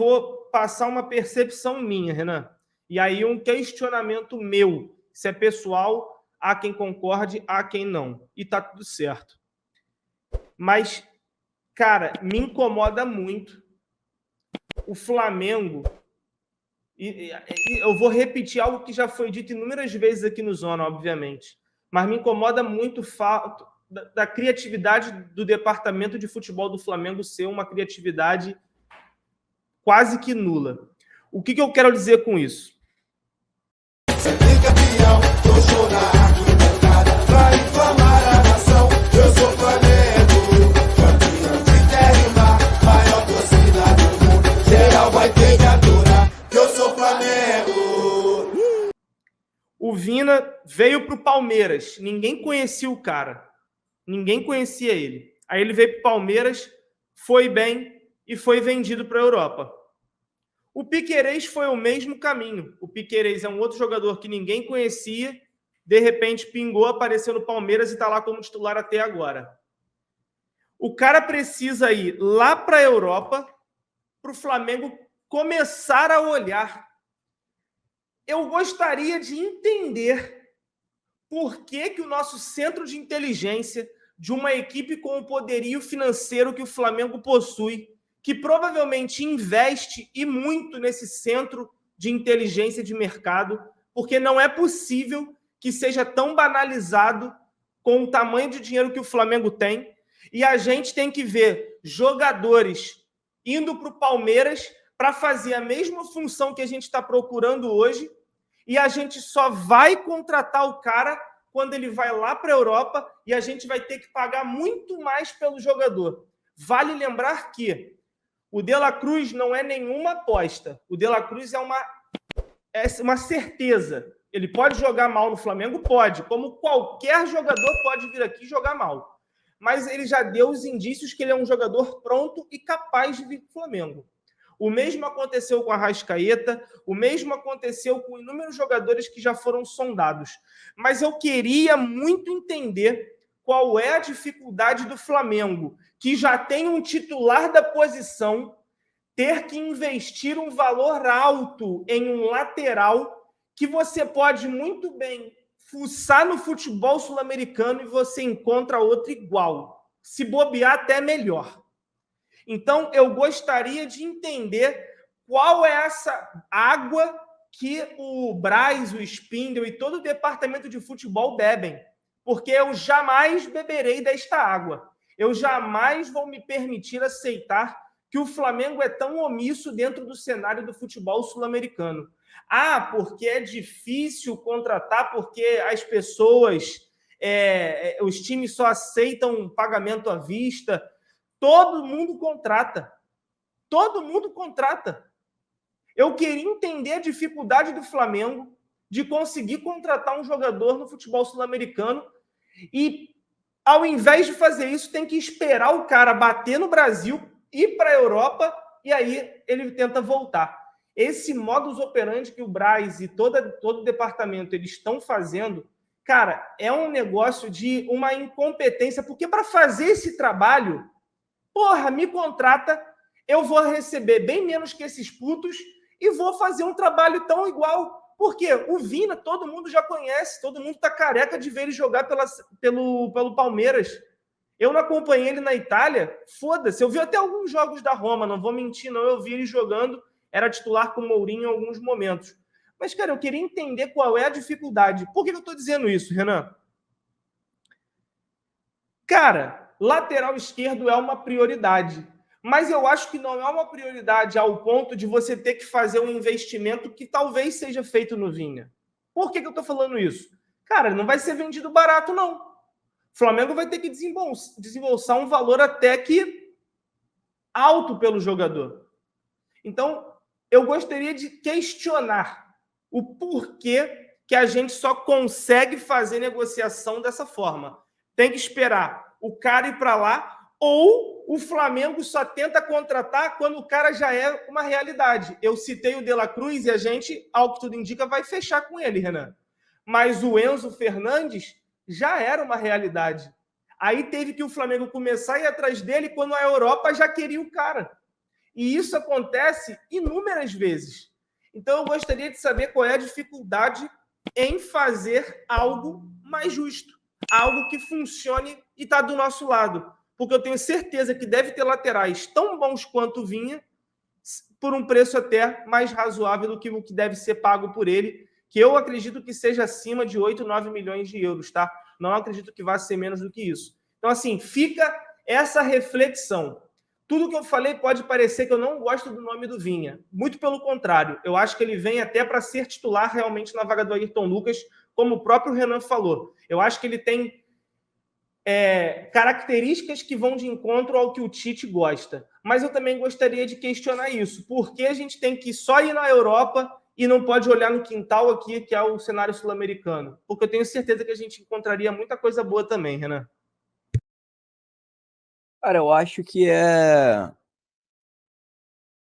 vou passar uma percepção minha, Renan. E aí um questionamento meu. Se é pessoal, há quem concorde, há quem não. E tá tudo certo. Mas, cara, me incomoda muito o Flamengo. E eu vou repetir algo que já foi dito inúmeras vezes aqui no Zona, obviamente. Mas me incomoda muito o fato da criatividade do departamento de futebol do Flamengo ser uma criatividade quase que nula. O que eu quero dizer com isso? Você tem campeão, tô chorando, pra inflamar a nação. Eu sou Flamengo, campeão de terra e mar, maior torcida do mundo. Geral vai ter que aturar, eu sou Flamengo. O Vina veio pro Palmeiras, ninguém conhecia o cara, ninguém conhecia ele. Aí ele veio pro Palmeiras, foi bem e foi vendido para a Europa. O Piquerez foi o mesmo caminho. O Piquerez é um outro jogador que ninguém conhecia, de repente pingou, apareceu no Palmeiras e está lá como titular até agora. O cara precisa ir lá para a Europa para o Flamengo começar a olhar. Eu gostaria de entender por que o nosso centro de inteligência de uma equipe com o poderio financeiro que o Flamengo possui, que provavelmente investe e muito nesse centro de inteligência de mercado, porque não é possível que seja tão banalizado com o tamanho de dinheiro que o Flamengo tem, e a gente tem que ver jogadores indo para o Palmeiras para fazer a mesma função que a gente está procurando hoje, e a gente só vai contratar o cara quando ele vai lá para a Europa e a gente vai ter que pagar muito mais pelo jogador. Vale lembrar que o De La Cruz não é nenhuma aposta. O De La Cruz é uma certeza. Ele pode jogar mal no Flamengo? Pode. Como qualquer jogador pode vir aqui jogar mal. Mas ele já deu os indícios que ele é um jogador pronto e capaz de vir para o Flamengo. O mesmo aconteceu com a Arrascaeta, o mesmo aconteceu com inúmeros jogadores que já foram sondados. Mas eu queria muito entender qual é a dificuldade do Flamengo, que já tem um titular da posição, ter que investir um valor alto em um lateral que você pode muito bem fuçar no futebol sul-americano e você encontra outro igual. Se bobear, até melhor. Então, eu gostaria de entender qual é essa água que o Braz, o Spindle e todo o departamento de futebol bebem. Porque eu jamais beberei desta água. Eu jamais vou me permitir aceitar que o Flamengo é tão omisso dentro do cenário do futebol sul-americano. Ah, porque é difícil contratar, porque as pessoas, os times só aceitam pagamento à vista. Todo mundo contrata. Todo mundo contrata. Eu queria entender a dificuldade do Flamengo de conseguir contratar um jogador no futebol sul-americano e, ao invés de fazer isso, tem que esperar o cara bater no Brasil, ir para a Europa e aí ele tenta voltar. Esse modus operandi que o Braz e todo o departamento eles estão fazendo, cara, é um negócio de uma incompetência, porque para fazer esse trabalho, porra, me contrata, eu vou receber bem menos que esses putos e vou fazer um trabalho tão igual. Porque o Vina, todo mundo já conhece, todo mundo está careca de ver ele jogar pelo Palmeiras. Eu não acompanhei ele na Itália, foda-se. Eu vi até alguns jogos da Roma, não vou mentir, não. Eu vi ele jogando, era titular com o Mourinho em alguns momentos. Mas, cara, eu queria entender qual é a dificuldade. Por que eu estou dizendo isso, Renan? Cara, lateral esquerdo é uma prioridade. Mas eu acho que não é uma prioridade ao ponto de você ter que fazer um investimento que talvez seja feito no Vinha. Por que eu estou falando isso? Cara, não vai ser vendido barato, não. O Flamengo vai ter que desembolsar um valor até que alto pelo jogador. Então, eu gostaria de questionar o porquê que a gente só consegue fazer negociação dessa forma. Tem que esperar o cara ir para lá, ou o Flamengo só tenta contratar quando o cara já é uma realidade. Eu citei o De La Cruz e a gente, ao que tudo indica, vai fechar com ele, Renan. Mas o Enzo Fernandes já era uma realidade. Aí teve que o Flamengo começar a ir atrás dele quando a Europa já queria o cara. E isso acontece inúmeras vezes. Então, eu gostaria de saber qual é a dificuldade em fazer algo mais justo, algo que funcione e está do nosso lado. Porque eu tenho certeza que deve ter laterais tão bons quanto o Vinha, por um preço até mais razoável do que o que deve ser pago por ele, que eu acredito que seja acima de 8, 9 milhões de euros, tá? Não acredito que vá ser menos do que isso. Então, assim, fica essa reflexão. Tudo que eu falei pode parecer que eu não gosto do nome do Vinha. Muito pelo contrário, eu acho que ele vem até para ser titular realmente na vaga do Ayrton Lucas, como o próprio Renan falou. Eu acho que ele tem características que vão de encontro ao que o Tite gosta. Mas eu também gostaria de questionar isso. Por que a gente tem que só ir na Europa e não pode olhar no quintal aqui, que é o cenário sul-americano? Porque eu tenho certeza que a gente encontraria muita coisa boa também, Renan. Cara, eu acho que é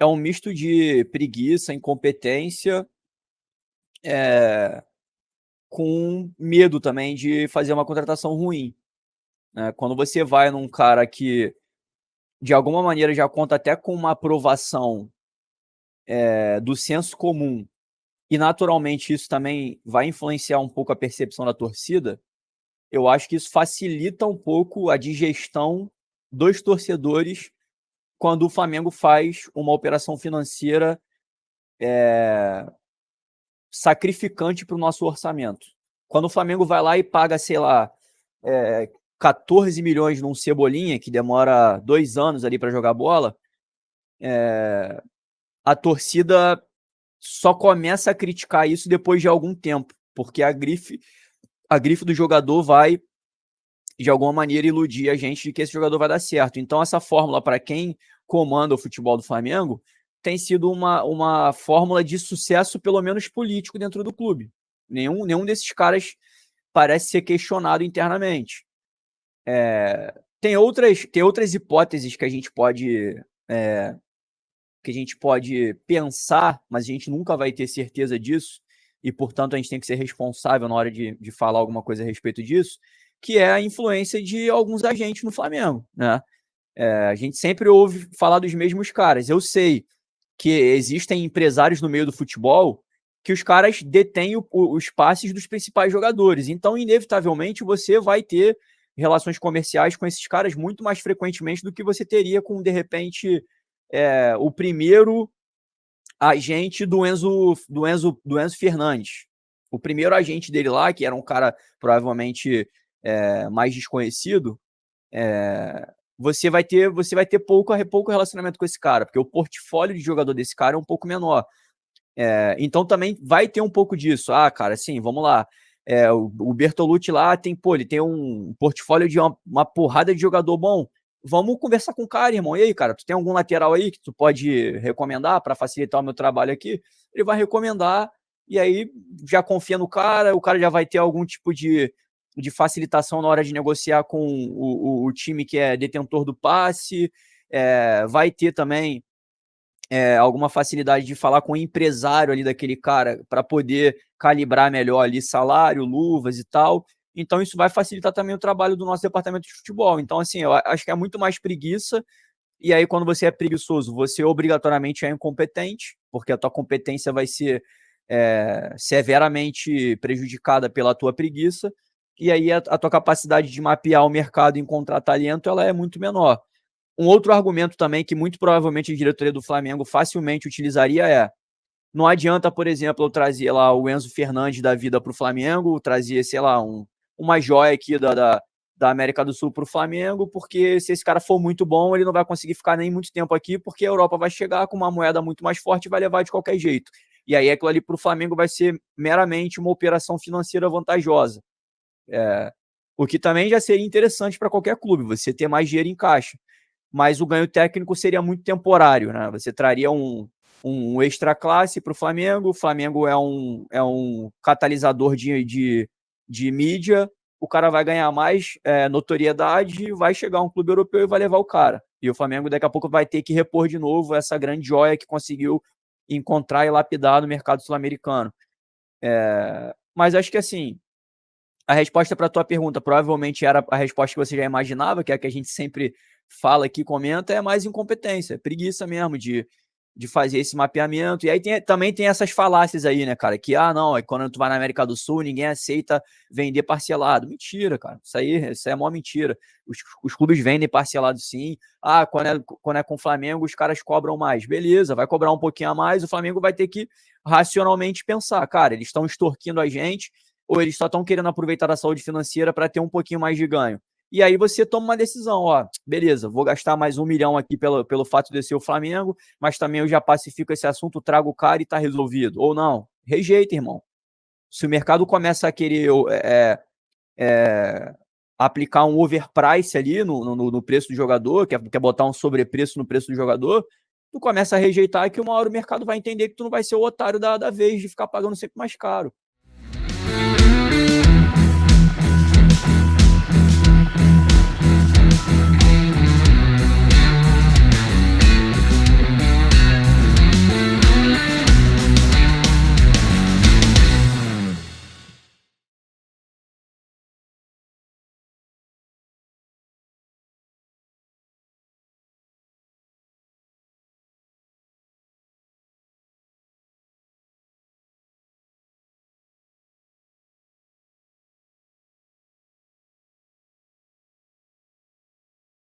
um misto de preguiça, incompetência, com medo também de fazer uma contratação ruim, né? Quando você vai num cara que, de alguma maneira, já conta até com uma aprovação do senso comum, e naturalmente isso também vai influenciar um pouco a percepção da torcida, eu acho que isso facilita um pouco a digestão dos torcedores quando o Flamengo faz uma operação financeira sacrificante para o nosso orçamento. Quando o Flamengo vai lá e paga, sei lá, 14 milhões num Cebolinha, que demora 2 anos ali para jogar bola, a torcida só começa a criticar isso depois de algum tempo, porque a grife do jogador vai, de alguma maneira, iludir a gente de que esse jogador vai dar certo. Então, essa fórmula, para quem comanda o futebol do Flamengo, tem sido uma fórmula de sucesso, pelo menos político, dentro do clube. Nenhum desses caras parece ser questionado internamente. Tem outras hipóteses que a gente pode pensar, mas a gente nunca vai ter certeza disso, e, portanto, a gente tem que ser responsável na hora de falar alguma coisa a respeito disso, que é a influência de alguns agentes no Flamengo, né? A gente sempre ouve falar dos mesmos caras. Eu sei que existem empresários no meio do futebol que os caras detêm os passes dos principais jogadores. Então, inevitavelmente, você vai ter relações comerciais com esses caras muito mais frequentemente do que você teria com, de repente, o primeiro agente do Enzo Fernandes. O primeiro agente dele lá, que era um cara provavelmente mais desconhecido, você vai ter pouco relacionamento com esse cara, porque o portfólio de jogador desse cara é um pouco menor. Então também vai ter um pouco disso. Ah, cara, sim, vamos lá. O Bertolucci lá ele tem um portfólio de uma porrada de jogador bom. Vamos conversar com o cara, irmão. E aí, cara, tu tem algum lateral aí que tu pode recomendar para facilitar o meu trabalho aqui? Ele vai recomendar, e aí já confia no cara, o cara já vai ter algum tipo de facilitação na hora de negociar com o time que é detentor do passe, vai ter também alguma facilidade de falar com o empresário ali daquele cara para poder calibrar melhor ali salário, luvas e tal. Então isso vai facilitar também o trabalho do nosso departamento de futebol. Então, assim, eu acho que é muito mais preguiça, e aí quando você é preguiçoso, você obrigatoriamente é incompetente, porque a tua competência vai ser severamente prejudicada pela tua preguiça, e aí a tua capacidade de mapear o mercado e encontrar talento, ela é muito menor. Um outro argumento também que muito provavelmente a diretoria do Flamengo facilmente utilizaria não adianta, por exemplo, eu trazer lá o Enzo Fernandes da vida para o Flamengo, trazer, sei lá, uma joia aqui da América do Sul para o Flamengo, porque se esse cara for muito bom, ele não vai conseguir ficar nem muito tempo aqui, porque a Europa vai chegar com uma moeda muito mais forte e vai levar de qualquer jeito. E aí aquilo ali para o Flamengo vai ser meramente uma operação financeira vantajosa. O que também já seria interessante para qualquer clube, você ter mais dinheiro em caixa. Mas o ganho técnico seria muito temporário, né? Você traria um extra classe para o Flamengo é um catalisador de mídia, o cara vai ganhar mais notoriedade, vai chegar um clube europeu e vai levar o cara. E o Flamengo daqui a pouco vai ter que repor de novo essa grande joia que conseguiu encontrar e lapidar no mercado sul-americano. Mas acho que assim, a resposta para a tua pergunta provavelmente era a resposta que você já imaginava, que é a que a gente sempre fala aqui, comenta, é mais incompetência, é preguiça mesmo de fazer esse mapeamento. E aí também tem essas falácias aí, né, cara? Que, não, é quando tu vai na América do Sul, ninguém aceita vender parcelado. Mentira, cara. Isso aí é mó mentira. Os clubes vendem parcelado sim. Quando é com o Flamengo, os caras cobram mais. Beleza, vai cobrar um pouquinho a mais, o Flamengo vai ter que racionalmente pensar, cara, eles estão extorquindo a gente ou eles só estão querendo aproveitar da saúde financeira para ter um pouquinho mais de ganho. E aí você toma uma decisão, beleza, vou gastar mais 1 milhão aqui pelo fato de ser o Flamengo, mas também eu já pacifico esse assunto, trago o cara e tá resolvido. Ou não, rejeita, irmão. Se o mercado começa a querer aplicar um overprice ali no preço do jogador, quer botar um sobrepreço no preço do jogador, tu começa a rejeitar que uma hora o mercado vai entender que tu não vai ser o otário da vez de ficar pagando sempre mais caro.